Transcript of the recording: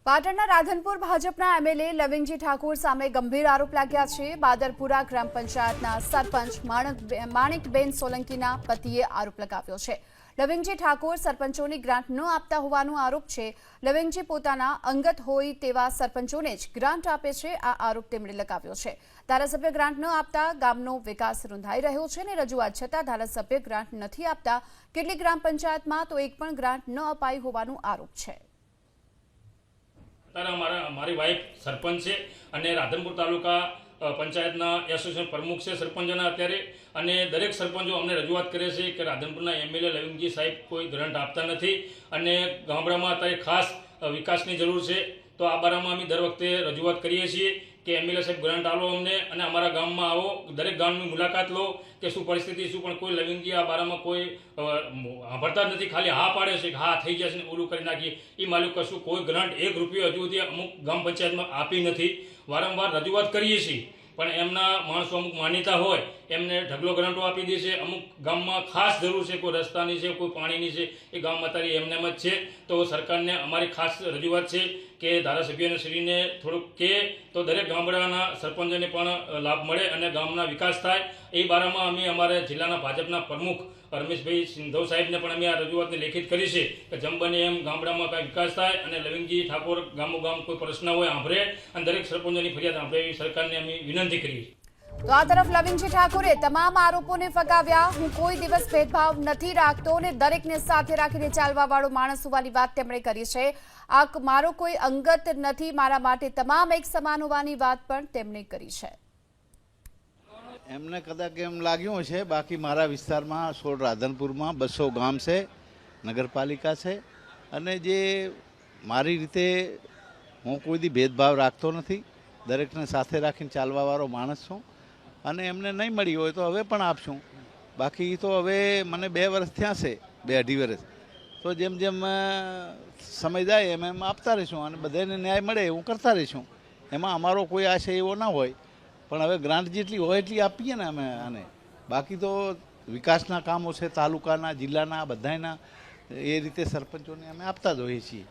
પાટણના રાધનપુર ભાજપના એમએલએ લવિંગજી ઠાકોર સામે ગંભીર આરોપ લાગ્યા છે। બાદરપુરા ગ્રામ પંચાયતના સરપંચ માણિકબેન સોલંકીના પતિએ આરોપ લગાવ્યો છે। લવિંગજી ઠાકોર સરપંચોની ગ્રાન્ટ ન આપતા હોવાનો આરોપ છે। લવિંગજી પોતાના અંગત હોય તેવા સરપંચોને જ ગ્રાન્ટ આપે છે, આ આરોપ તેમણે લગાવ્યો છે। ધારાસભ્ય ગ્રાન્ટ ન આપતા ગામનો વિકાસ રૂંધાઈ રહ્યો છે અને રજૂઆત છતાં ધારાસભ્ય ગ્રાન્ટ નથી આપતા। કેટલીક ગ્રામ પંચાયતમાં તો એક પણ ગ્રાન્ટ ન અપાઈ હોવાનો આરોપ છે। મારી વાઇફ સરપંચ છે અને રાધનપુર તાલુકા પંચાયતના એસોસિએશન પ્રમુખ છે સરપંચોના અત્યારે, અને દરેક સરપંચો અમને રજૂઆત કરે છે કે રાધનપુરના એમએલએ લવિંગજી સાહેબ કોઈ ગ્રાન્ટ આપતા નથી અને ગામડામાં અત્યારે ખાસ વિકાસની જરૂર છે। તો આ બારામાં અમે દર વખતે રજૂઆત કરીએ છીએ કે એમએલએ સાહેબ ગ્રાન્ટ આલો અમને અને અમારા ગામમાં આવો, દરેક ગામની મુલાકાત લો કે શું પરિસ્થિતિ શું, પણ કોઈ લવિંગજી આ બારામાં કોઈ સાંભળતા જ નથી, ખાલી હા પાડે છે કે હા થઈ જશે ને ઓલું કરી નાખીએ। એ માલુક કશું કોઈ ગ્રાન્ટ એક રૂપિયો હજુ સુધી અમુક ગામ પંચાયતમાં આપી નથી। વારંવાર રજૂઆત કરીએ છીએ પણ એમના માણસો અમુક માન્યતા હોય એમને ઢગલો ગ્રાન્ટો આપી દે છે। અમુક ગામમાં ખાસ જરૂર છે, કોઈ રસ્તાની છે, કોઈ પાણીની છે, એ ગામમાં અત્યારે એમનેમ જ છે। તો સરકારને અમારી ખાસ રજૂઆત છે કે ધારાસભ્યને શ્રીને થોડુંક કહે તો દરેક ગામડાના સરપંચોને પણ લાભ મળે અને ગામના વિકાસ થાય। એ બારામાં અમે અમારે જિલ્લાના ભાજપના પ્રમુખ રમેશભાઈ સિંધવ સાહેબને પણ અમે આ રજૂઆતને લેખિત કરી છે કે જેમ બને એમ ગામડામાં કાંઈ વિકાસ થાય અને લવિંગજી ઠાકોર ગામોગામ કોઈ પ્રશ્ન હોય સાંભળે અને દરેક સરપંચોની ફરિયાદ સાંભળે એવી સરકારને અમે વિનંતી કરી છે। તો આ તરફ લવિંગજી ઠાકોરે તમામ આરોપોને ફગાવ્યા। હું કોઈ દિવસ ભેદભાવ નથી રાખતો અને દરેકને સાથે રાખીને ચાલવા વાળો માણસ હોવાની વાત તેમણે કરી છે। આ મારો કોઈ અંગત નથી, મારા માટે તમામ એક સમાન હોવાની વાત પણ તેમણે કરી છે। એમને કદાચ એમ લાગ્યું છે, બાકી મારા વિસ્તારમાં 16 રાધનપુરમાં 200 ગામ છે, નગરપાલિકા છે, અને જે મારી રીતે હું કોઈ દી ભેદભાવ રાખતો નથી, દરેકને સાથે રાખીને ચાલવાવાળો માણસ છું અને એમને નહીં મળી હોય તો હવે પણ આપશું। બાકી તો હવે મને 2 વર્ષ થયા છે, 2-2.5 વર્ષ, તો જેમ જેમ સમય જાય એમ એમ આપતા રહીશું અને બધાને ન્યાય મળે એવું કરતા રહીશું। એમાં અમારો કોઈ આશય એવો ના હોય, પણ હવે ગ્રાન્ટ જેટલી હોય એટલી આપીએ ને અમે આને। બાકી તો વિકાસના કામો છે તાલુકાના, જિલ્લાના, બધાના, એ રીતે સરપંચોને અમે આપતા જ હોઈએ છીએ।